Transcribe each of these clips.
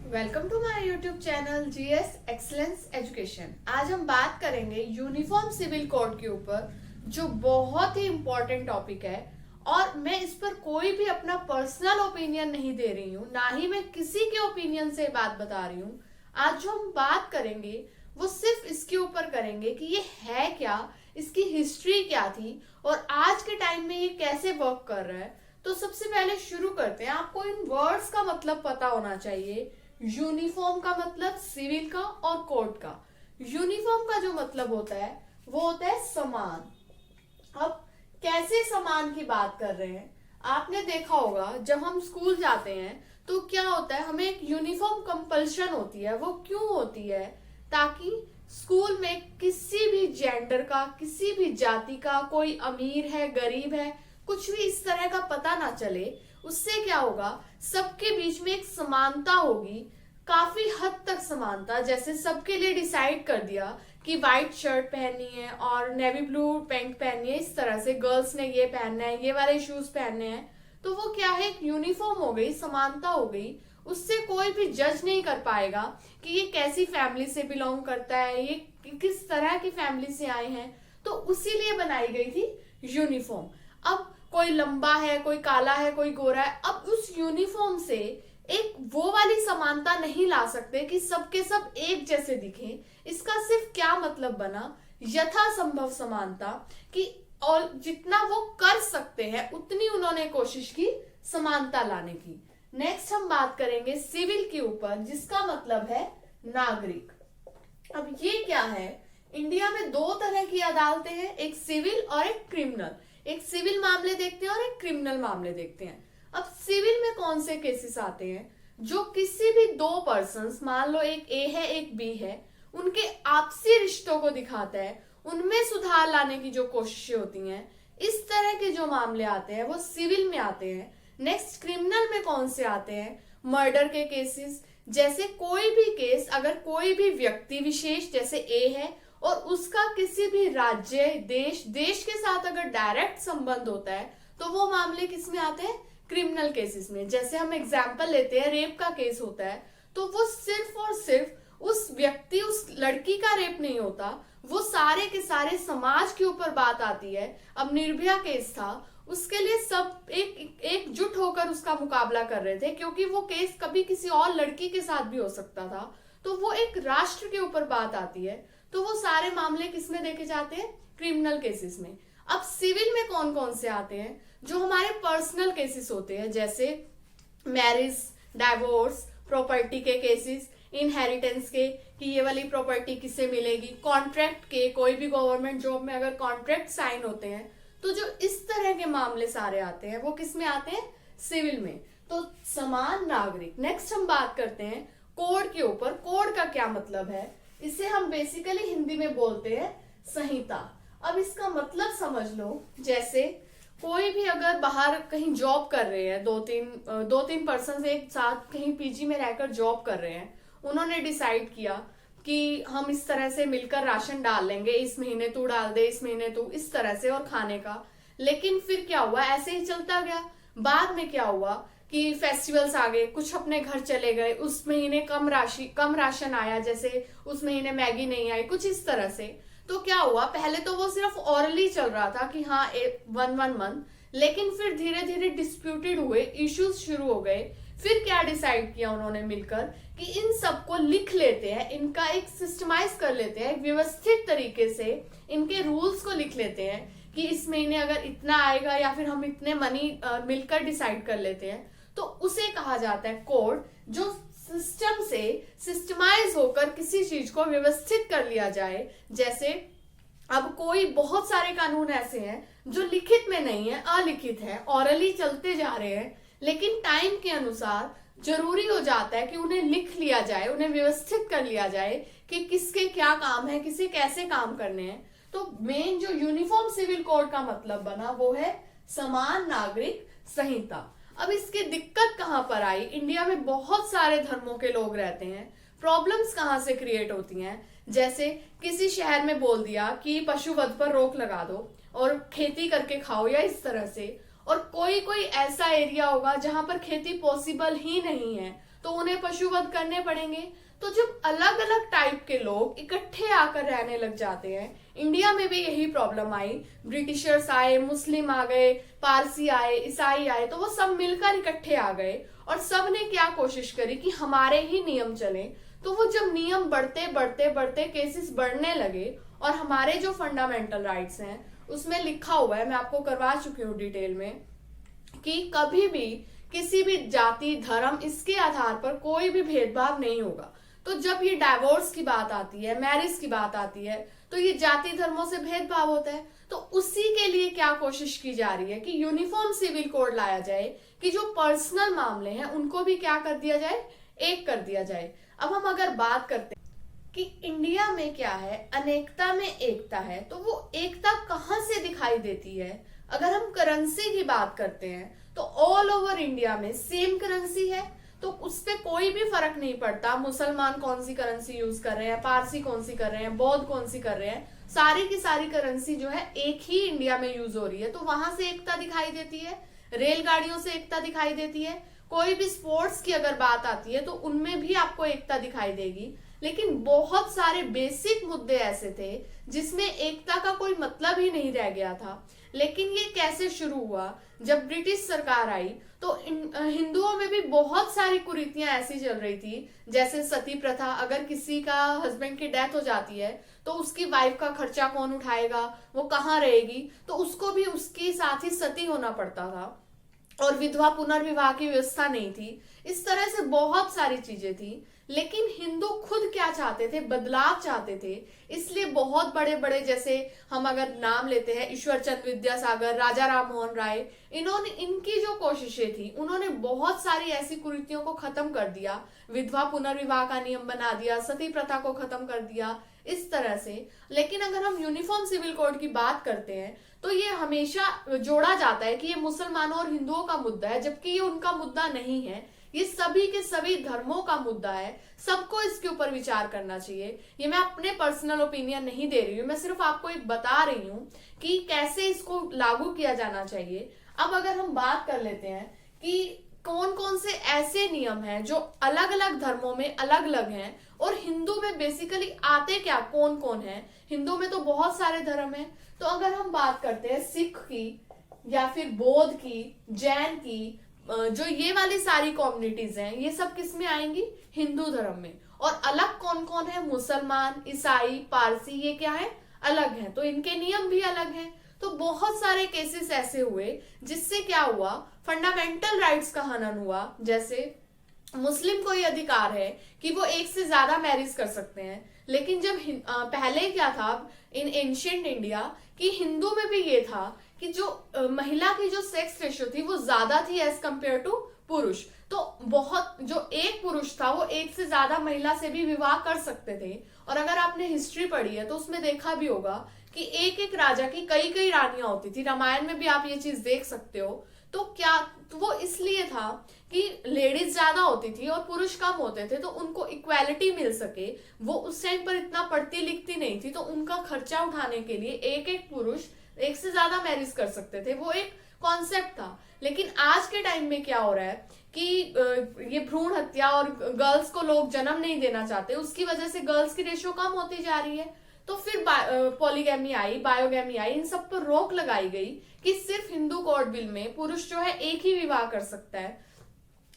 Welcome to my YouTube channel GS excellence education. आज हम बात करेंगे यूनिफॉर्म सिविल कोड के ऊपर, जो बहुत ही इम्पोर्टेंट टॉपिक है। और मैं इस पर कोई भी अपना पर्सनल ओपिनियन नहीं दे रही हूँ, ना ही मैं किसी के ओपिनियन से बात बता रही हूँ। आज जो हम बात करेंगे वो सिर्फ इसके ऊपर करेंगे कि ये है क्या, इसकी हिस्ट्री क्या थी और आज के टाइम में ये कैसे वर्क कर रहा है। तो सबसे पहले शुरू करते हैं। आपको इन वर्ड्स का मतलब पता होना चाहिए। यूनिफॉर्म का मतलब सिविल का और कोड का। यूनिफॉर्म का जो मतलब होता है वो होता है समान। अब कैसे समान की बात कर रहे हैं, आपने देखा होगा जब हम स्कूल जाते हैं तो क्या होता है, हमें एक यूनिफॉर्म कंपल्शन होती है। वो क्यों होती है? ताकि स्कूल में किसी भी जेंडर का, किसी भी जाति का, कोई अमीर है गरीब है, कुछ भी इस तरह का पता ना चले। उससे क्या होगा, सबके बीच में एक समानता होगी, काफी हद तक समानता। जैसे सबके लिए डिसाइड कर दिया कि व्हाइट शर्ट पहननी है और नेवी ब्लू पैंट पहननी है, इस तरह से गर्ल्स ने ये पहनना है, ये वाले शूज पहनने हैं। तो वो क्या है, एक यूनिफॉर्म हो गई, समानता हो गई। उससे कोई भी जज नहीं कर पाएगा कि ये कैसी फैमिली से बिलोंग करता है, ये किस तरह की फैमिली से आए हैं। तो उसी लिए बनाई गई थी यूनिफॉर्म। अब कोई लंबा है, कोई काला है, कोई गोरा है, अब उस यूनिफॉर्म से एक वो वाली समानता नहीं ला सकते कि सबके सब एक जैसे दिखें। इसका सिर्फ क्या मतलब बना, यथासंभव समानता, कि और जितना वो कर सकते हैं उतनी उन्होंने कोशिश की समानता लाने की। नेक्स्ट हम बात करेंगे सिविल के ऊपर, जिसका मतलब है नागरिक। अब ये क्या है, इंडिया में दो तरह की अदालतें हैं, एक सिविल और एक क्रिमिनल। एक सिविल मामले देखते हैं और एक क्रिमिनल मामले देखते हैं। अब सिविल में कौन से केसेस आते हैं, जो किसी भी दो पर्सन्स, मान लो एक ए है एक बी है, उनके आपसी रिश्तों को दिखाता है, उनमें सुधार लाने की जो कोशिशें होती हैं, इस तरह के जो मामले आते हैं वो सिविल में आते हैं। नेक्स्ट क्रिमिनल में कौन से आते हैं, मर्डर के केसेस। जैसे कोई भी केस, अगर कोई भी व्यक्ति विशेष जैसे ए है और उसका किसी भी राज्य, देश के साथ अगर डायरेक्ट संबंध होता है तो वो मामले किस में आते हैं, क्रिमिनल केसेस में। जैसे हम एग्जाम्पल लेते हैं, रेप का केस होता है तो वो सिर्फ और सिर्फ उस व्यक्ति, उस लड़की का रेप नहीं होता, वो सारे के सारे समाज के ऊपर बात आती है। अब निर्भया केस था, उसके लिए सब एकजुट होकर उसका मुकाबला कर रहे थे, क्योंकि वो केस कभी किसी और लड़की के साथ भी हो सकता था। तो वो एक राष्ट्र के ऊपर बात आती है, तो वो सारे मामले किसमें देखे जाते हैं, क्रिमिनल केसेस में। अब सिविल में कौन कौन से आते हैं, जो हमारे पर्सनल केसेस होते हैं, जैसे मैरिज, डाइवोर्स, प्रॉपर्टी के केसेस, इनहेरिटेंस के, कि ये वाली प्रॉपर्टी किससे मिलेगी, कॉन्ट्रैक्ट के, कोई भी गवर्नमेंट जॉब में अगर कॉन्ट्रैक्ट साइन होते हैं, तो जो इस तरह के मामले सारे आते हैं वो किस में आते हैं, सिविल में। तो समान नागरिक। नेक्स्ट हम बात करते हैं कोड के ऊपर। कोड का क्या मतलब है, इसे हम बेसिकली हिंदी में बोलते हैं संहिता। अब इसका मतलब समझ लो, जैसे कोई भी अगर बाहर कहीं जॉब कर रहे हैं, दो तीन पर्सन एक साथ कहीं पीजी में रहकर जॉब कर रहे हैं, उन्होंने डिसाइड किया कि हम इस तरह से मिलकर राशन डाल लेंगे, इस महीने तू डाल दे, इस महीने तू, इस तरह से, और खाने का। लेकिन फिर क्या हुआ, ऐसे ही चलता गया। बाद में क्या हुआ कि फेस्टिवल्स आ गए, कुछ अपने घर चले गए, उस महीने कम राशन आया, जैसे उस महीने मैगी नहीं आई, कुछ इस तरह से। तो क्या हुआ, पहले तो वो सिर्फ ऑरली चल रहा था कि हाँ 1 मंथ, लेकिन फिर धीरे धीरे डिस्प्यूटेड हुए, इश्यूज शुरू हो गए। फिर क्या डिसाइड किया उन्होंने मिलकर कि इन सबको लिख लेते हैं, इनका एक सिस्टमाइज कर लेते हैं, एक व्यवस्थित तरीके से इनके रूल्स को लिख लेते हैं कि इस महीने अगर इतना आएगा या फिर हम इतने मनी मिलकर डिसाइड कर लेते हैं, तो उसे कहा जाता है कोड। जो सिस्टम से सिस्टमाइज होकर किसी चीज को व्यवस्थित कर लिया जाए। जैसे अब कोई बहुत सारे कानून ऐसे हैं जो लिखित में नहीं है, अलिखित है, ऑरली चलते जा रहे हैं, लेकिन टाइम के अनुसार जरूरी हो जाता है कि उन्हें लिख लिया जाए, उन्हें व्यवस्थित कर लिया जाए कि किसके क्या काम है, किसे कैसे काम करने हैं। तो मेन जो यूनिफॉर्म सिविल कोड का मतलब बना वो है समान नागरिक संहिता। अब इसकी दिक्कत कहां पर आई, इंडिया में बहुत सारे धर्मों के लोग रहते हैं, प्रॉब्लम्स कहां से क्रिएट होती हैं। जैसे किसी शहर में बोल दिया कि पशु वध पर रोक लगा दो और खेती करके खाओ या इस तरह से, और कोई कोई ऐसा एरिया होगा जहां पर खेती पॉसिबल ही नहीं है, तो उन्हें पशुवध करने पड़ेंगे। तो जब अलग अलग टाइप के लोग इकट्ठे आकर रहने लग जाते हैं, इंडिया में भी यही प्रॉब्लम आई। ब्रिटिशर्स आए, मुस्लिम आ गए, पारसी आए, ईसाई आए, तो वो सब मिलकर इकट्ठे आ गए और सब ने क्या कोशिश करी कि हमारे ही नियम चले। तो वो जब नियम बढ़ते बढ़ते बढ़ते केसेस बढ़ने लगे और हमारे जो फंडामेंटल राइट्स हैं उसमें लिखा हुआ है, मैं आपको करवा चुकी हूँ डिटेल में, कि कभी भी किसी भी जाति, धर्म, इसके आधार पर कोई भी भेदभाव नहीं होगा। तो जब ये डाइवोर्स की बात आती है, मैरिज की बात आती है, तो ये जाति धर्मों से भेदभाव होता है। तो उसी के लिए क्या कोशिश की जा रही है कि यूनिफॉर्म सिविल कोड लाया जाए कि जो पर्सनल मामले हैं उनको भी क्या कर दिया जाए, एक कर दिया जाए। अब हम अगर बात करते हैं कि इंडिया में क्या है, अनेकता में एकता है, तो वो एकता कहाँ से दिखाई देती है? अगर हम करेंसी की बात करते हैं तो ऑल ओवर इंडिया में सेम करेंसी है, तो उस पर कोई भी फर्क नहीं पड़ता मुसलमान कौन सी करेंसी यूज कर रहे हैं, पारसी कौन सी कर रहे हैं, बौद्ध कौन सी कर रहे हैं, सारी की सारी करेंसी जो है एक ही इंडिया में यूज हो रही है। तो वहां से एकता दिखाई देती है, रेलगाड़ियों से एकता दिखाई देती है, कोई भी स्पोर्ट्स की अगर बात आती है तो उनमें भी आपको एकता दिखाई देगी। लेकिन बहुत सारे बेसिक मुद्दे ऐसे थे जिसमें एकता का कोई मतलब ही नहीं रह गया था। लेकिन ये कैसे शुरू हुआ? जब ब्रिटिश सरकार आई तो हिंदुओं में भी बहुत सारी कुरीतियां ऐसी चल रही थी, जैसे सती प्रथा। अगर किसी का हस्बैंड की डेथ हो जाती है तो उसकी वाइफ का खर्चा कौन उठाएगा, वो कहाँ रहेगी, तो उसको भी उसके साथ ही सती होना पड़ता था। और विधवा पुनर्विवाह की व्यवस्था नहीं थी। इस तरह से बहुत सारी चीजें थी। लेकिन हिंदू खुद क्या चाहते थे? बदलाव चाहते थे। इसलिए बहुत बड़े बड़े, जैसे हम अगर नाम लेते हैं ईश्वर चंद्र विद्यासागर, राजा राम मोहन राय, इन्होंने, इनकी जो कोशिशें थी, उन्होंने बहुत सारी ऐसी कुरीतियों को खत्म कर दिया। विधवा पुनर्विवाह का नियम बना दिया, सती प्रथा को खत्म कर दिया, इस तरह से। लेकिन अगर हम यूनिफॉर्म सिविल कोड की बात करते हैं तो ये हमेशा जोड़ा जाता है कि ये मुसलमानों और हिंदुओं का मुद्दा है, जबकि ये उनका मुद्दा नहीं है। ये सभी के सभी धर्मों का मुद्दा है। सबको इसके ऊपर विचार करना चाहिए। ये मैं अपने पर्सनल ओपिनियन नहीं दे रही हूँ, मैं सिर्फ आपको एक बता रही हूँ कि कैसे इसको लागू किया जाना चाहिए। अब अगर हम बात कर लेते हैं कि कौन कौन से ऐसे नियम हैं जो अलग अलग धर्मों में अलग अलग हैं और हिंदू में बेसिकली आते क्या कौन कौन है। हिंदू में तो बहुत सारे धर्म हैं। तो अगर हम बात करते हैं सिख की या फिर बौद्ध की, जैन की, जो ये वाली सारी कम्युनिटीज हैं, ये सब किस में आएंगी? हिंदू धर्म में। और अलग कौन कौन है? मुसलमान, ईसाई, पारसी, ये क्या है? अलग है। तो इनके नियम भी अलग हैं। तो बहुत सारे केसेस ऐसे हुए जिससे क्या हुआ, फंडामेंटल राइट्स का हनन हुआ। जैसे मुस्लिम को ये अधिकार है कि वो एक से ज्यादा मैरिज कर सकते हैं। लेकिन जब पहले क्या था इन एंशियंट इंडिया, कि हिंदू में भी ये था कि जो महिला की जो सेक्स रेशियो थी वो ज्यादा थी एज कंपेयर टू पुरुष। तो बहुत, जो एक पुरुष था वो एक से ज्यादा महिला से भी विवाह कर सकते थे। और अगर आपने हिस्ट्री पढ़ी है तो उसमें देखा भी होगा कि एक एक राजा की कई कई रानियां होती थी। रामायण में भी आप ये चीज देख सकते हो। तो क्या, तो वो इसलिए था कि लेडीज ज्यादा होती थी और पुरुष कम होते थे, तो उनको इक्वालिटी मिल सके। वो उस टाइम पर इतना पढ़ती लिखती नहीं थी, तो उनका खर्चा उठाने के लिए एक एक पुरुष एक से ज्यादा मैरिज कर सकते थे। वो एक कॉन्सेप्ट था। लेकिन आज के टाइम में क्या हो रहा है कि ये भ्रूण हत्या और गर्ल्स को लोग जन्म नहीं देना चाहते, उसकी वजह से गर्ल्स की रेशियो कम होती जा रही है। तो फिर पॉलीगैमी आई, बायोगैमी आई, इन सब पर रोक लगाई गई कि सिर्फ हिंदू कोड बिल में पुरुष जो है एक ही विवाह कर सकता है।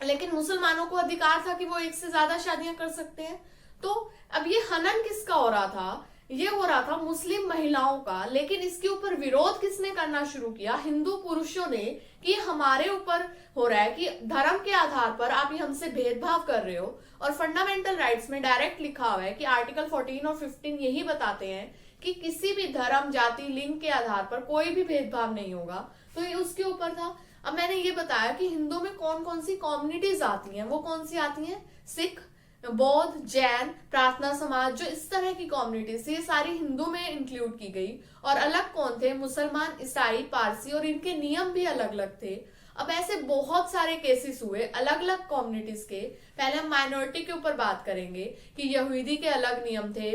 लेकिन मुसलमानों को अधिकार था कि वो एक से ज्यादा शादियां कर सकते हैं। तो अब ये हनन किसका हो रहा था? ये हो रहा था मुस्लिम महिलाओं का। लेकिन इसके ऊपर विरोध किसने करना शुरू किया? हिंदू पुरुषों ने, कि हमारे ऊपर हो रहा है कि धर्म के आधार पर आप ये हमसे भेदभाव कर रहे हो। और फंडामेंटल राइट्स में डायरेक्ट लिखा हुआ है कि आर्टिकल 14 और 15 यही बताते हैं कि किसी भी धर्म, जाति, लिंग के आधार पर कोई भी भेदभाव नहीं होगा। तो ये उसके ऊपर था। अब मैंने ये बताया कि हिंदू में कौन कौन सी कम्युनिटीज आती हैं। वो कौन सी आती हैं? सिख, बौद्ध, जैन, प्रार्थना समाज, जो इस तरह की कम्युनिटीज, ये सारी हिंदू में इंक्लूड की गई। और अलग कौन थे? मुसलमान, ईसाई, पारसी, और इनके नियम भी अलग अलग थे। अब ऐसे बहुत सारे केसेस हुए अलग अलग कम्युनिटीज के। पहले हम माइनॉरिटी के ऊपर बात करेंगे कि यहूदी के अलग नियम थे,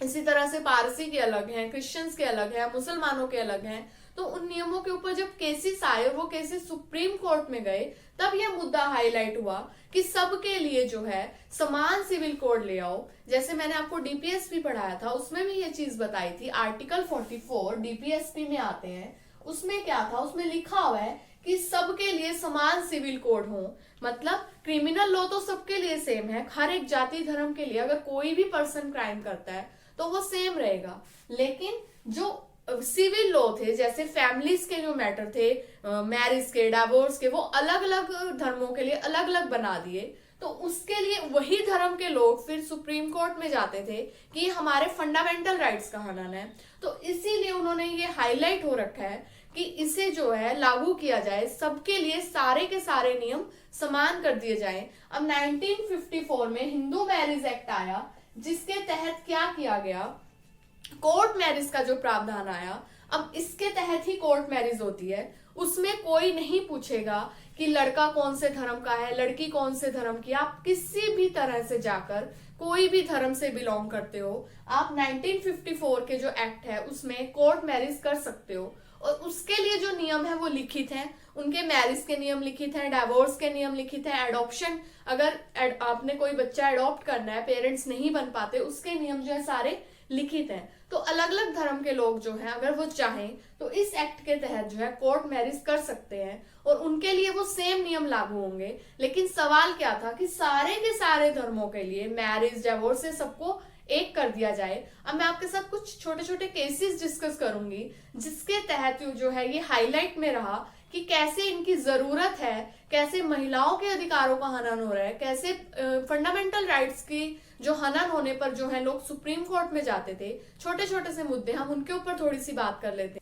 इसी तरह से पारसी के अलग हैं, क्रिश्चियंस के अलग हैं, मुसलमानों के अलग हैं। तो उन नियमों के ऊपर जब केसेस आए और वो केसेस सुप्रीम कोर्ट में गए, तब यह मुद्दा हाईलाइट हुआ कि सबके लिए जो है समान सिविल कोड ले आओ। जैसे मैंने आपको डीपीएसपी पढ़ाया था, उसमें भी ये चीज बताई थी। आर्टिकल 44 डीपीएसपी में आते हैं, उसमें क्या था, उसमें लिखा हुआ है कि सबके लिए समान सिविल कोड हो। मतलब क्रिमिनल लॉ तो सबके लिए सेम है, हर एक जाति धर्म के लिए अगर कोई भी पर्सन क्राइम करता है तो वो सेम रहेगा। लेकिन जो सिविल लॉ थे, जैसे फैमिलीज के जो मैटर थे, मैरिज के, डाइवोर्स के, वो अलग अलग धर्मों के लिए अलग अलग बना दिए। तो उसके लिए वही धर्म के लोग फिर सुप्रीम कोर्ट में जाते थे कि हमारे फंडामेंटल राइट्स का हनन है। तो इसीलिए उन्होंने ये हाईलाइट हो रखा है कि इसे जो है लागू किया जाए, सबके लिए सारे के सारे नियम समान कर दिए जाएं। अब 1954 में हिंदू मैरिज एक्ट आया, जिसके तहत क्या किया गया, कोर्ट मैरिज का जो प्रावधान आया, अब इसके तहत ही कोर्ट मैरिज होती है। उसमें कोई नहीं पूछेगा कि लड़का कौन से धर्म का है, लड़की कौन से धर्म की। आप किसी भी तरह से जाकर कोई भी धर्म से बिलोंग करते हो, आप 1954 के जो एक्ट है उसमें कोर्ट मैरिज कर सकते हो। और उसके लिए जो नियम है वो लिखित हैं, उनके मैरिज के नियम लिखित हैं, डाइवोर्स के नियम लिखित हैं, एडॉप्शन, अगर आपने कोई बच्चा एडॉप्ट करना है, पेरेंट्स नहीं बन पाते, उसके नियम जो है सारे लिखित हैं। तो अलग अलग धर्म के लोग जो हैं, अगर वो चाहें तो इस एक्ट के तहत जो है कोर्ट मैरिज कर सकते हैं और उनके लिए वो सेम नियम लागू होंगे। लेकिन सवाल क्या था कि सारे के सारे धर्मों के लिए मैरिज, डिवोर्स से सबको एक कर दिया जाए। अब मैं आपके साथ कुछ छोटे छोटे केसेस डिस्कस करूंगी, जिसके तहत जो है ये हाईलाइट में रहा कि कैसे इनकी जरूरत है, कैसे महिलाओं के अधिकारों का हनन हो रहा है, कैसे फंडामेंटल राइट्स की जो हनन होने पर जो है लोग सुप्रीम कोर्ट में जाते थे। छोटे छोटे से मुद्दे, हम उनके ऊपर थोड़ी सी बात कर लेते हैं।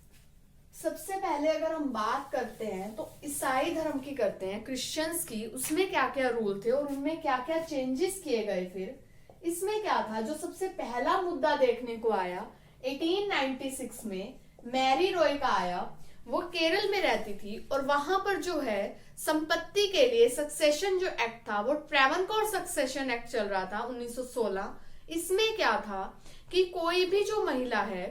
सबसे पहले अगर हम बात करते हैं तो ईसाई धर्म की करते हैं, क्रिश्चियंस की, उसमें क्या क्या रूल थे और उनमें क्या क्या चेंजेस किए गए। फिर इसमें क्या था, जो सबसे पहला मुद्दा देखने को आया 1896 में मैरी रॉय का आया। वो केरल में रहती थी और वहां पर जो है संपत्ति के लिए सक्सेशन जो एक्ट था, वो ट्रैवनकोर सक्सेशन एक्ट चल रहा था 1916। इसमें क्या था कि कोई भी जो महिला है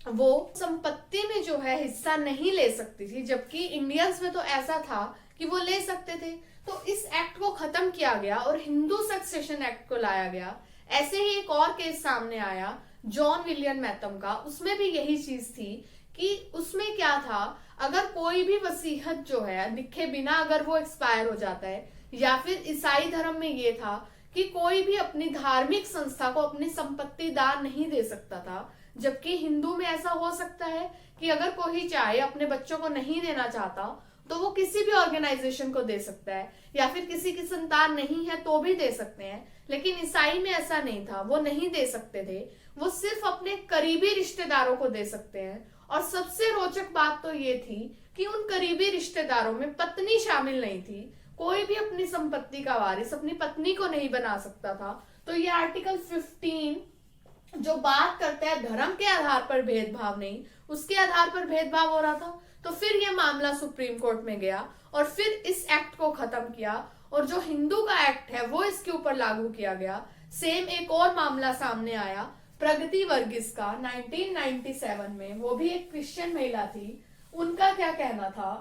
वो संपत्ति में जो है हिस्सा नहीं ले सकती थी, जबकि इंडियंस में तो ऐसा था कि वो ले सकते थे। तो इस एक्ट को खत्म किया गया और हिंदू सक्सेशन एक्ट को लाया गया। ऐसे ही एक और केस सामने आया जॉन विलियम मैथम का, उसमें भी यही चीज थी कि उसमें क्या था, अगर कोई भी वसीयत जो है लिखे बिना अगर वो एक्सपायर हो जाता है, या फिर ईसाई धर्म में ये था कि कोई भी अपनी धार्मिक संस्था को अपनी संपत्ति दान नहीं दे सकता था, जबकि हिंदू में ऐसा हो सकता है कि अगर कोई चाहे अपने बच्चों को नहीं देना चाहता तो वो किसी भी ऑर्गेनाइजेशन को दे सकता है, या फिर किसी की संतान नहीं है तो भी दे सकते हैं। लेकिन ईसाई में ऐसा नहीं था, वो नहीं दे सकते थे, वो सिर्फ अपने करीबी रिश्तेदारों को दे सकते हैं। और सबसे रोचक बात तो ये थी कि उन करीबी रिश्तेदारों में पत्नी शामिल नहीं थी। कोई भी अपनी संपत्ति का वारिस अपनी पत्नी को नहीं बना सकता था। तो ये आर्टिकल 15 जो बात करता है धर्म के आधार पर भेदभाव नहीं, उसके आधार पर भेदभाव हो रहा था। तो फिर ये मामला सुप्रीम कोर्ट में गया और फिर इस एक्ट को खत्म किया और जो हिंदू का एक्ट है वो इसके ऊपर लागू किया गया। सेम एक और मामला सामने आया प्रगति वर्गीस का 1997 में, वो भी एक क्रिश्चियन महिला थी। उनका क्या कहना था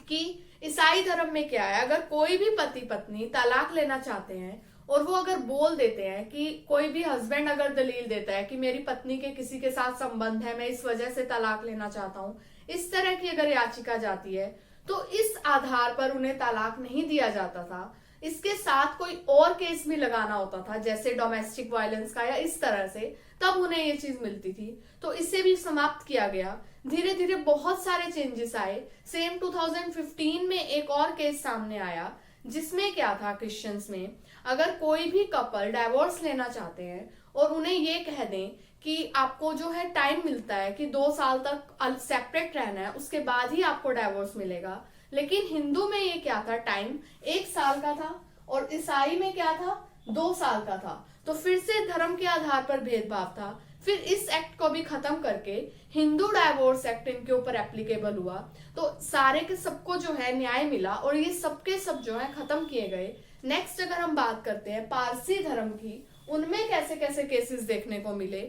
कि ईसाई धर्म में क्या है, अगर कोई भी पति पत्नी तलाक लेना चाहते हैं और वो अगर बोल देते हैं कि कोई भी हस्बैंड अगर दलील देता है कि मेरी पत्नी के किसी के साथ संबंध है, मैं इस वजह से तलाक लेना चाहता हूं, इस तरह की अगर याचिका जाती है तो इस आधार पर उन्हें तलाक नहीं दिया जाता था। इसके साथ कोई और केस भी लगाना होता था, जैसे डोमेस्टिक वायलेंस का या इस तरह से, तब उन्हें ये चीज मिलती थी। तो इसे भी समाप्त किया गया। धीरे धीरे बहुत सारे चेंजेस आए। सेम 2015 में एक और केस सामने आया जिसमें क्या था, क्रिश्चियंस में अगर कोई भी कपल डाइवोर्स लेना चाहते हैं और उन्हें ये कह दें कि आपको जो है टाइम मिलता है कि 2 साल तक सेपरेट रहना है, उसके बाद ही आपको डाइवोर्स मिलेगा। लेकिन हिंदू में ये क्या था, टाइम 1 साल का था और ईसाई में क्या था, 2 साल का था। तो फिर से धर्म के आधार पर भेदभाव था। फिर इस एक्ट को भी खत्म करके हिंदू डाइवोर्स एक्ट इनके ऊपर एप्लीकेबल हुआ। तो सारे के सबको जो है न्याय मिला और ये सबके सब जो है खत्म किए गए। नेक्स्ट अगर हम बात करते हैं पारसी धर्म की, उनमें कैसे कैसे केसेस देखने को मिले।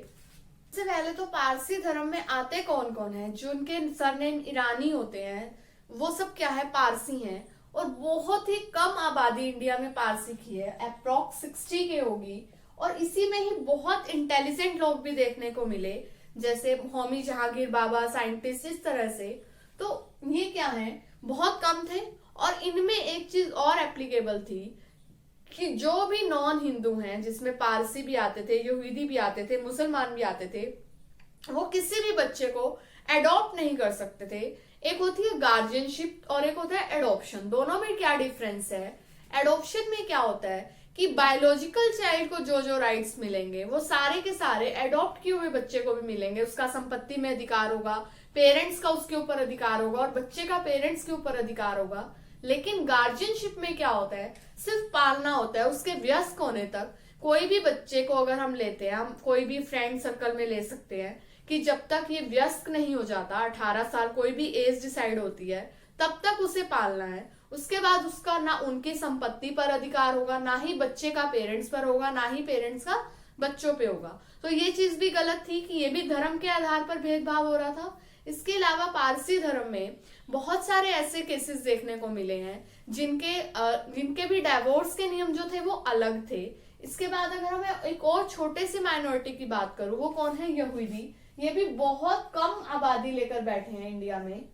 सबसे पहले तो पारसी धर्म में आते कौन कौन है, जो उनके सरनेम ईरानी होते हैं वो सब क्या है, पारसी हैं। और बहुत ही कम आबादी इंडिया में पारसी की है, अप्रोक्स 60 के होगी। और इसी में ही बहुत इंटेलिजेंट लोग भी देखने को मिले, जैसे होमी जहांगीर बाबा, साइंटिस्ट, इस तरह से। तो ये क्या है, बहुत कम थे। और इनमें एक चीज और एप्लीकेबल थी कि जो भी नॉन हिंदू हैं, जिसमें पारसी भी आते थे, यहूदी भी आते थे, मुसलमान भी आते थे, वो किसी भी बच्चे को एडॉप्ट नहीं कर सकते थे। एक होती है गार्जियनशिप और एक होता है एडॉप्शन। दोनों में क्या डिफरेंस है? एडॉप्शन में क्या होता है कि बायोलॉजिकल चाइल्ड को जो जो राइट्स मिलेंगे वो सारे के सारे एडॉप्ट किए हुए बच्चे को भी मिलेंगे। उसका संपत्ति में अधिकार होगा, पेरेंट्स का उसके ऊपर अधिकार होगा और बच्चे का पेरेंट्स के ऊपर अधिकार होगा। लेकिन गार्जियनशिप में क्या होता है, सिर्फ पालना होता है। उसके वयस्क होने तक कोई भी बच्चे को अगर हम लेते हैं, हम कोई भी फ्रेंड सर्कल में ले सकते हैं कि जब तक ये वयस्क नहीं हो जाता, 18 साल कोई भी एज डिसाइड होती है, तब तक उसे पालना है। उसके बाद उसका ना उनकी संपत्ति पर अधिकार होगा, ना ही बच्चे का पेरेंट्स पर होगा, ना ही पेरेंट्स का बच्चों पे होगा। तो ये चीज भी गलत थी कि ये भी धर्म के आधार पर भेदभाव हो रहा था। इसके अलावा पारसी धर्म में बहुत सारे ऐसे केसेस देखने को मिले हैं जिनके भी डाइवोर्स के नियम जो थे वो अलग थे। इसके बाद अगर मैं एक और छोटे से माइनॉरिटी की बात करूं, वो कौन है, यहूदी। ये भी बहुत कम आबादी लेकर बैठे हैं इंडिया में,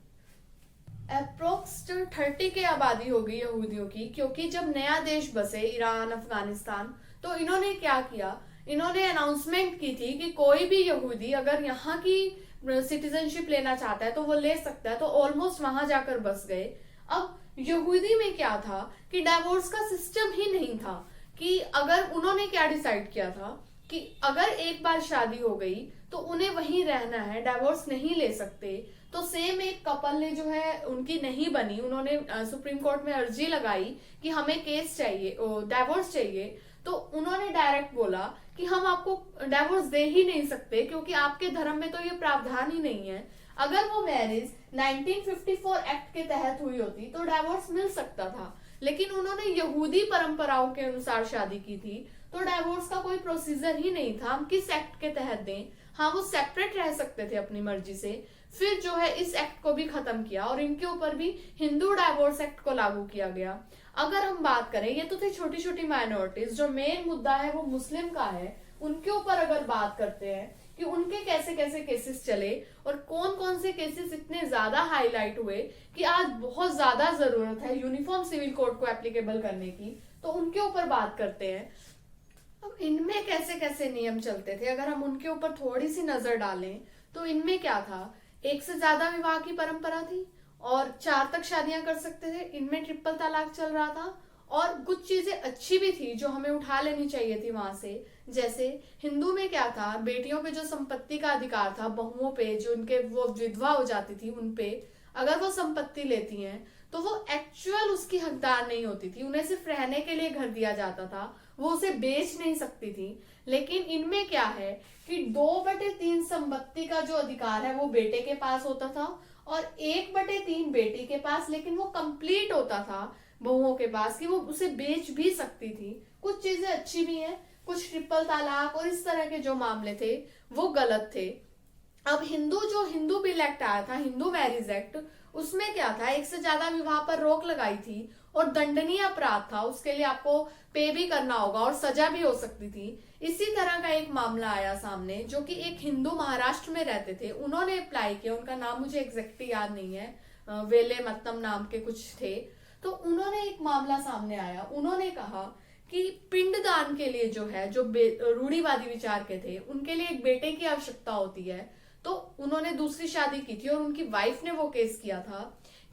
अप्रोक्स 30 के आबादी होगी यहूदियों की। क्योंकि जब नया देश बसे, ईरान, अफगानिस्तान, तो इन्होंने क्या किया, इन्होंने अनाउंसमेंट की थी कि कोई भी यहूदी अगर यहाँ की सिटीजनशिप लेना चाहता है तो वो ले सकता है। तो ऑलमोस्ट वहां जाकर बस गए। अब यहूदी में क्या था कि डाइवोर्स का सिस्टम ही नहीं था। कि अगर उन्होंने क्या डिसाइड किया था कि अगर एक बार शादी हो गई तो उन्हें वहीं रहना है, डाइवोर्स नहीं ले सकते। तो सेम एक कपल ने जो है, उनकी नहीं बनी, उन्होंने सुप्रीम कोर्ट में अर्जी लगाई कि हमें केस चाहिए, डाइवोर्स चाहिए। तो उन्होंने डायरेक्ट बोला कि हम आपको डाइवोर्स दे ही नहीं सकते, क्योंकि आपके धर्म में तो ये प्रावधान ही नहीं है। अगर वो मैरिज 1954 एक्ट के तहत हुई होती तो डाइवोर्स मिल सकता था, लेकिन उन्होंने यहूदी परंपराओं के अनुसार शादी की थी, तो डाइवोर्स का कोई प्रोसीजर ही नहीं था। हम किस एक्ट के तहत दें? हाँ, वो सेपरेट रह सकते थे अपनी मर्जी से। फिर जो है इस एक्ट को भी खत्म किया और इनके ऊपर भी हिंदू डाइवोर्स एक्ट को लागू किया गया। अगर हम बात करें, ये तो थे छोटी छोटी माइनॉरिटीज, जो मेन मुद्दा है वो मुस्लिम का है। उनके ऊपर अगर बात करते हैं कि उनके कैसे कैसे केसेस चले और कौन कौन से केसेस इतने ज्यादा हाईलाइट हुए कि आज बहुत ज्यादा जरूरत है यूनिफॉर्म सिविल कोड को एप्लीकेबल करने की, तो उनके ऊपर बात करते हैं। अब इनमें कैसे कैसे नियम चलते थे, अगर हम उनके ऊपर थोड़ी सी नजर डालें तो इनमें क्या था, एक से ज्यादा विवाह की परंपरा थी और 4 तक शादियां कर सकते थे। इनमें ट्रिपल तलाक चल रहा था। और कुछ चीजें अच्छी भी थी जो हमें उठा लेनी चाहिए थी वहां से। जैसे हिंदू में क्या था, बेटियों पे जो संपत्ति का अधिकार था, बहुओं पे जो उनके वो विधवा हो जाती थी उन पे अगर वो संपत्ति लेती हैं तो वो एक्चुअल उसकी हकदार नहीं होती थी, उन्हें सिर्फ रहने के लिए घर दिया जाता था, वो उसे बेच नहीं सकती थी। लेकिन इनमें क्या है कि 2/3 संपत्ति का जो अधिकार है वो बेटे के पास होता था और 1/3 बेटी के पास, लेकिन वो कंप्लीट होता था बहुओं के पास कि वो उसे बेच भी सकती थी। कुछ चीजें अच्छी भी हैं, कुछ ट्रिपल तलाक और इस तरह के जो मामले थे वो गलत थे। अब हिंदू बिल एक्ट आया था, हिंदू मैरिज एक्ट, उसमें क्या था, एक से ज्यादा विवाह पर रोक लगाई थी और दंडनीय अपराध था, उसके लिए आपको पे भी करना होगा और सजा भी हो सकती थी। इसी तरह का एक मामला आया सामने, जो कि एक हिंदू महाराष्ट्र में रहते थे, उन्होंने अप्लाई किया, उनका नाम मुझे एग्जैक्टली याद नहीं है, वेले मतम नाम के कुछ थे। तो उन्होंने एक मामला सामने आया, उन्होंने कहा कि पिंडदान के लिए जो है, जो रूढ़िवादी विचार के थे, उनके लिए एक बेटे की आवश्यकता होती है। तो उन्होंने दूसरी शादी की थी और उनकी वाइफ ने वो केस किया था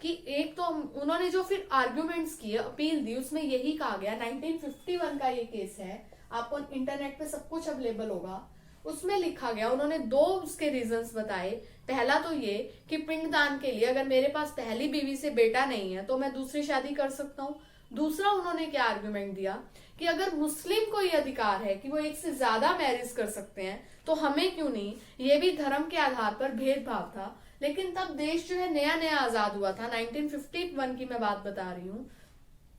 कि एक तो उन्होंने जो फिर आर्ग्यूमेंट्स किए, अपील दी, उसमें यही कहा गया, 1951 का ये केस है, आपको इंटरनेट पे सब कुछ अवेलेबल होगा, उसमें लिखा गया, उन्होंने 2 उसके रीजंस बताए। पहला तो ये कि पिंडदान के लिए अगर मेरे पास पहली बीवी से बेटा नहीं है तो मैं दूसरी शादी कर सकता हूँ। दूसरा उन्होंने क्या आर्गुमेंट दिया कि अगर मुस्लिम को ये अधिकार है कि वो एक से ज्यादा मैरिज कर सकते हैं तो हमें क्यों नहीं, ये भी धर्म के आधार पर भेदभाव था। लेकिन तब देश जो है नया नया आजाद हुआ था, 1951 की मैं बात बता रही हूँ।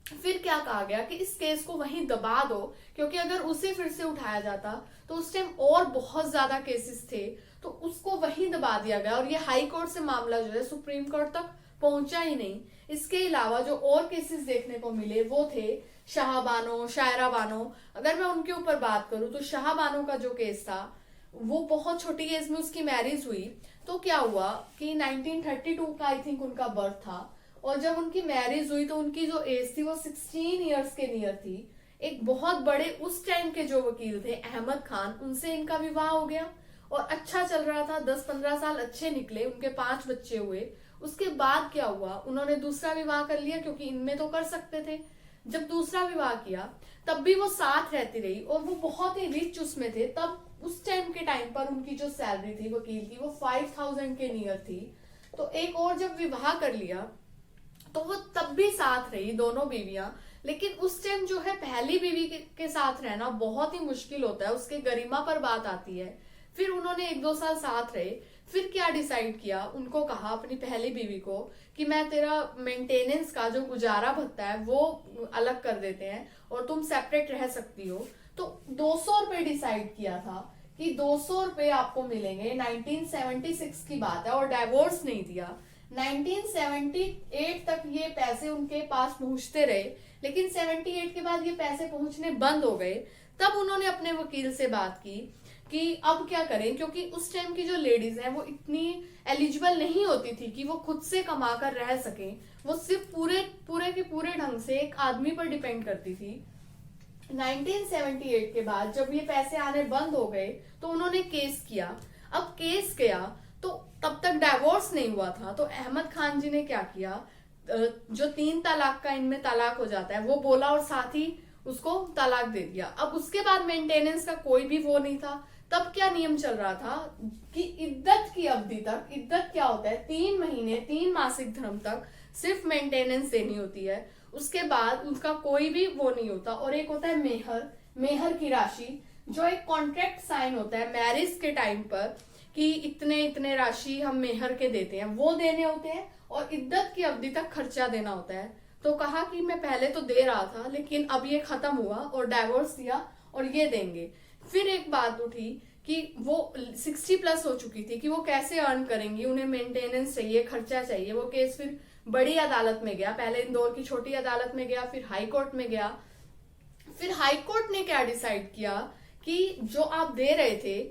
फिर क्या कहा गया कि इस केस को वहीं दबा दो, क्योंकि अगर उसे फिर से उठाया जाता तो उस टाइम और बहुत ज्यादा केसेस थे, तो उसको वहीं दबा दिया गया और ये हाई कोर्ट से मामला जो है सुप्रीम कोर्ट तक पहुंचा ही नहीं। इसके अलावा जो और केसेस देखने को मिले वो थे शाह बानो, शायरा बानो। अगर मैं उनके ऊपर बात करूं तो शाह बानो का जो केस था, वो बहुत छोटी एज में उसकी मैरिज हुई। तो क्या हुआ कि 1932 का आई थिंक उनका बर्थ था, और जब उनकी मैरिज हुई तो उनकी जो एज थी वो 16 इयर्स के नियर थी। एक बहुत बड़े उस टाइम के जो वकील थे अहमद खान, उनसे इनका विवाह हो गया और अच्छा चल रहा था। 10-15 साल अच्छे निकले, उनके 5 बच्चे हुए। उसके बाद क्या हुआ, उन्होंने दूसरा विवाह कर लिया, क्योंकि इनमें तो कर सकते थे। जब दूसरा विवाह किया तब भी वो साथ रहती रही, और वो बहुत ही रिच उसमें थे। तब उस टाइम के टाइम पर उनकी जो सैलरी थी वकील की वो 5000 के नियर थी। तो एक और जब विवाह कर लिया तो वो तब भी साथ रही, दोनों बीवियां। लेकिन उस टाइम जो है पहली बीवी के साथ रहना बहुत ही मुश्किल होता है, उसके गरिमा पर बात आती है। फिर उन्होंने 1-2 साल साथ रहे। फिर क्या डिसाइड किया, उनको कहा अपनी पहली बीवी को कि मैं तेरा मेंटेनेंस का जो गुजारा भत्ता है वो अलग कर देते हैं और तुम सेपरेट रह सकती हो। तो 200 रुपए डिसाइड किया था कि 200 रुपए आपको मिलेंगे। 1976 की बात है, और डाइवोर्स नहीं दिया। 1978 तक ये पैसे उनके पास पहुंचते रहे, लेकिन 78 के बाद ये पैसे पहुंचने बंद हो गए। तब उन्होंने अपने वकील से बात की कि अब क्या करें, क्योंकि उस टाइम की जो लेडीज हैं वो इतनी एलिजिबल नहीं होती थी कि वो खुद से कमा कर रह सकें। वो सिर्फ पूरे के पूरे ढंग से एक आदमी पर डिपेंड करती थी। 1978 के बाद जब ये पैसे आने बंद हो गए तो उन्होंने केस किया। अब केस गया तो तब तक डाइवोर्स नहीं हुआ था। तो अहमद खान जी ने क्या किया, जो 3 तलाक का इनमें तलाक हो जाता है वो बोला और साथ ही उसको तलाक दे दिया। अब उसके बाद मेंटेनेंस का कोई भी वो नहीं था। तब क्या नियम चल रहा था कि इद्दत की अवधि तक, इद्दत क्या होता है, 3 महीने 3 मासिक धर्म तक सिर्फ मेंटेनेंस देनी होती है। उसके बाद उसका कोई भी वो नहीं होता। और एक होता है मेहर, मेहर की राशि, जो एक कॉन्ट्रैक्ट साइन होता है मैरिज के टाइम पर कि इतने इतने राशि हम मेहर के देते हैं, वो देने होते हैं। और इद्दत की अवधि तक खर्चा देना होता है। तो कहा कि मैं पहले तो दे रहा था, लेकिन अब ये खत्म हुआ और डाइवोर्स दिया और ये देंगे। फिर एक बात उठी कि वो 60+ हो चुकी थी कि वो कैसे अर्न करेंगी, उन्हें मेंटेनेंस चाहिए, खर्चा चाहिए। वो केस फिर बड़ी अदालत में गया, पहले इंदौर की छोटी अदालत में गया, फिर हाई कोर्ट में गया। फिर हाई कोर्ट ने क्या डिसाइड किया कि जो आप दे रहे थे,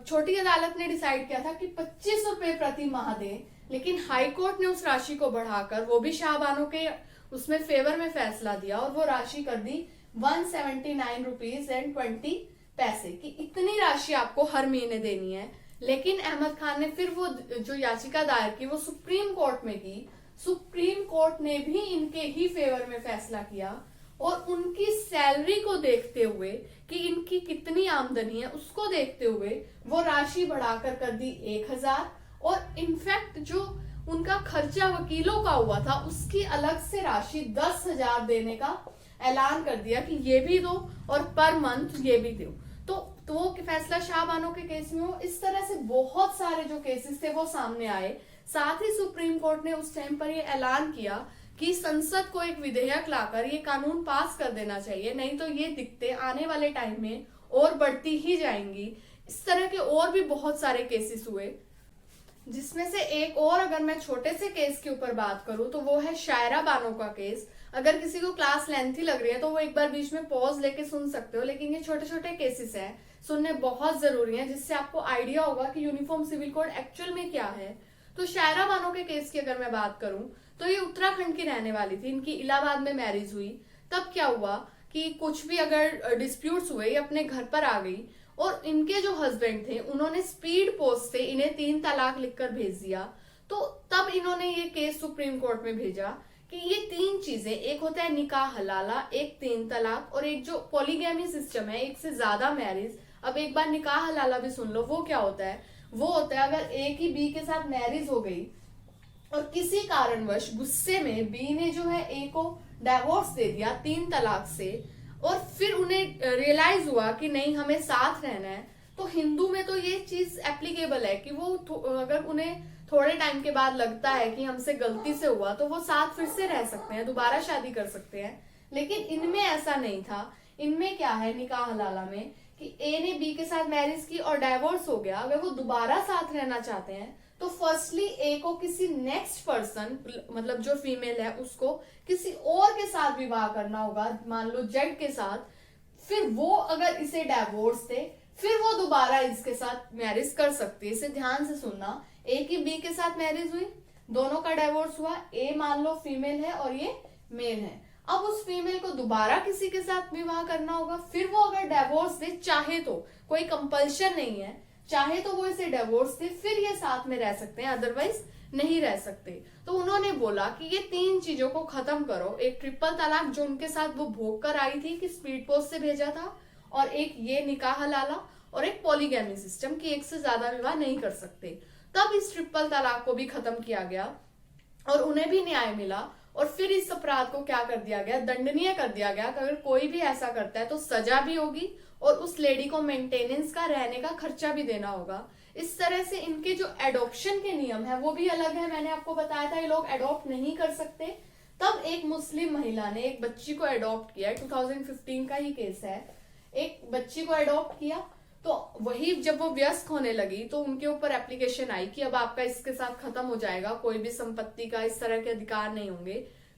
छोटी अदालत ने डिसाइड किया था कि 25 रुपए प्रति माह दें, लेकिन हाई कोर्ट ने उस राशि को बढ़ाकर, वो भी शाहबानो के उसमें फेवर में फैसला दिया और वो राशि कर दी 179 रुपीज एंड 20 पैसे की। इतनी राशि आपको हर महीने देनी है। लेकिन अहमद खान ने फिर वो जो याचिका दायर की वो सुप्रीम कोर्ट में की। सुप्रीम कोर्ट ने भी इनके ही फेवर में फैसला किया, और उनकी सैलरी को देखते हुए कि इनकी कितनी आमदनी है उसको देखते हुए वो राशि बढ़ाकर कर दी 1000। और इनफैक्ट जो उनका खर्चा वकीलों का हुआ था उसकी अलग से राशि 10,000 देने का ऐलान कर दिया कि ये भी दो और पर मंथ ये भी दो। तो वो फैसला शाहबानो के केस में हो। इस तरह से बहुत सारे जो केसेस थे वो सामने आए। साथ ही सुप्रीम कोर्ट ने उस टाइम पर ये ऐलान किया कि संसद को एक विधेयक लाकर ये कानून पास कर देना चाहिए, नहीं तो ये दिक्कतें आने वाले टाइम में और बढ़ती ही जाएंगी। इस तरह के और भी बहुत सारे केसेस हुए, जिसमें से एक और अगर मैं छोटे से केस के ऊपर बात करूं तो वो है शायरा बानो का केस। अगर किसी को क्लास लेंथी लग रही है तो वो एक बार बीच में पॉज लेके सुन सकते हो, लेकिन ये छोटे छोटे केसेस हैं, सुनने बहुत जरूरी है, जिससे आपको आइडिया होगा कि यूनिफॉर्म सिविल कोड एक्चुअल में क्या है। तो शायरा बानो के केस की अगर मैं बात करूं तो ये उत्तराखंड की रहने वाली थी। इनकी इलाहाबाद में मैरिज हुई। तब क्या हुआ कि कुछ भी अगर डिस्प्यूट्स हुए, ये अपने घर पर आ गई, और इनके जो हस्बैंड थे उन्होंने स्पीड पोस्ट से इन्हें 3 तलाक लिखकर भेज दिया। तो तब इन्होंने ये केस सुप्रीम कोर्ट में भेजा कि ये 3 चीजें, एक होता है निकाह हलाला, एक 3 तलाक, और एक जो पॉलीगैमी सिस्टम है, एक से ज्यादा मैरिज। अब एक बार निकाह हलाला भी सुन लो, वो क्या होता है। वो होता है अगर ए की बी के साथ मैरिज हो गई और किसी कारणवश गुस्से में बी ने जो है ए को डाइवोर्स दे दिया 3 तलाक से, और फिर उन्हें रियलाइज हुआ कि नहीं हमें साथ रहना है, तो हिंदू में तो ये चीज एप्लीकेबल है कि वो अगर उन्हें थोड़े टाइम के बाद लगता है कि हमसे गलती से हुआ, तो वो साथ फिर से रह सकते हैं, दोबारा शादी कर सकते हैं। लेकिन इनमें ऐसा नहीं था। इनमें क्या है, निकाह हलाला में, कि ए ने बी के साथ मैरिज की और डाइवोर्स हो गया। अगर वो दोबारा साथ रहना चाहते हैं तो फर्स्टली ए को किसी नेक्स्ट पर्सन, मतलब जो फीमेल है उसको किसी और के साथ विवाह करना होगा, मान लो जेड के साथ। फिर वो अगर इसे डाइवोर्स दे, फिर वो दोबारा इसके साथ मैरिज कर सकती है। इसे ध्यान से सुनना, ए की बी के साथ मैरिज हुई, दोनों का डाइवोर्स हुआ, ए मान लो फीमेल है और ये मेल है। अब उस फीमेल को दोबारा किसी के साथ विवाह करना होगा। फिर वो अगर डाइवोर्स दे, चाहे तो, कोई कंपल्शन नहीं है, चाहे तो वो इसे डिवोर्स दे, फिर ये साथ में रह सकते हैं, अदरवाइज नहीं रह सकते। तो उन्होंने बोला कि ये 3 चीजों को खत्म करो। एक ट्रिपल तलाक जो उनके साथ वो भोग कर आई थी कि स्पीड पोस्ट से भेजा था, और एक ये निकाह हलाला, और एक पॉलीगैमी सिस्टम की एक से ज्यादा विवाह नहीं कर सकते। तब इस ट्रिपल तलाक को भी खत्म किया गया और उन्हें भी न्याय मिला। और फिर इस अपराध को क्या कर दिया गया, दंडनीय कर दिया गया। अगर कोई भी ऐसा करता है तो सजा भी होगी और उस लेडी को मेंटेनेंस का, रहने का खर्चा भी देना होगा। इस तरह से इनके जो एडॉप्शन के नियम है वो भी अलग है। मैंने आपको बताया था ये लोग एडॉप्ट नहीं कर सकते। तब एक मुस्लिम महिला ने एक बच्ची को एडॉप्ट किया, 2015 का ही केस है। एक बच्ची को एडॉप्ट किया, तो वही जब वो व्यस्क होने लगी तो उनके ऊपर एप्लीकेशन आई कि अब आपका इसके साथ खत्म हो जाएगा, कोई भी संपत्ति का इस तरह के अधिकार नहीं होंगे।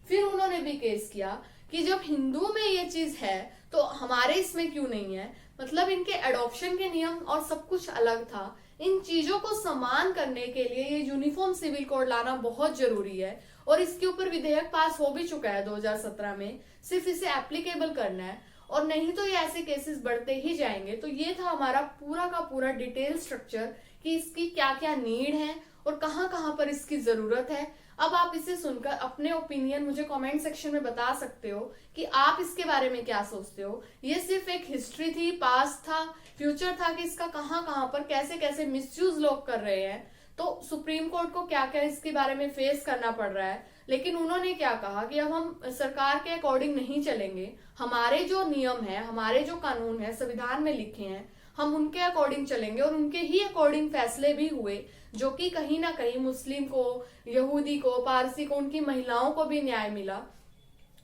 फिर उन्होंने भी केस किया कि जब हिंदू में ये चीज है तो हमारे इसमें क्यों नहीं है। मतलब इनके एडॉप्शन के नियम और सब कुछ अलग था। इन चीजों को समान करने के लिए ये यूनिफॉर्म सिविल कोड लाना बहुत जरूरी है, और इसके ऊपर विधेयक पास हो भी चुका है 2017 में। सिर्फ इसे एप्लीकेबल करना है, और नहीं तो ये ऐसे केसेस बढ़ते ही जाएंगे। तो ये था हमारा पूरा का पूरा डिटेल स्ट्रक्चर कि इसकी क्या क्या नीड है और कहाँ कहाँ पर इसकी जरूरत है। अब आप इसे सुनकर अपने ओपिनियन मुझे कमेंट सेक्शन में बता सकते हो कि आप इसके बारे में क्या सोचते हो। ये सिर्फ एक हिस्ट्री थी, पास्ट था, फ्यूचर था कि इसका कहाँ कहाँ पर कैसे कैसे मिसयूज लोग कर रहे हैं। तो सुप्रीम कोर्ट को क्या क्या इसके बारे में फेस करना पड़ रहा है। लेकिन उन्होंने क्या कहा कि अब हम सरकार के अकॉर्डिंग नहीं चलेंगे, हमारे जो नियम है, हमारे जो कानून है, संविधान में लिखे हैं, हम उनके अकॉर्डिंग चलेंगे। और उनके ही अकॉर्डिंग फैसले भी हुए, जो कि कहीं ना कहीं मुस्लिम को, यहूदी को, पारसी को, उनकी महिलाओं को भी न्याय मिला।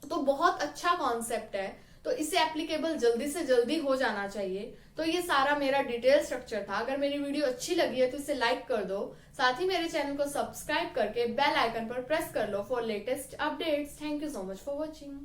तो बहुत अच्छा कॉन्सेप्ट है, तो इसे एप्लीकेबल जल्दी से जल्दी हो जाना चाहिए। तो ये सारा मेरा डिटेल स्ट्रक्चर था। अगर मेरी वीडियो अच्छी लगी है तो इसे लाइक कर दो, साथ ही मेरे चैनल को सब्सक्राइब करके बेल आइकन पर प्रेस कर लो for latest updates. Thank you so much for watching.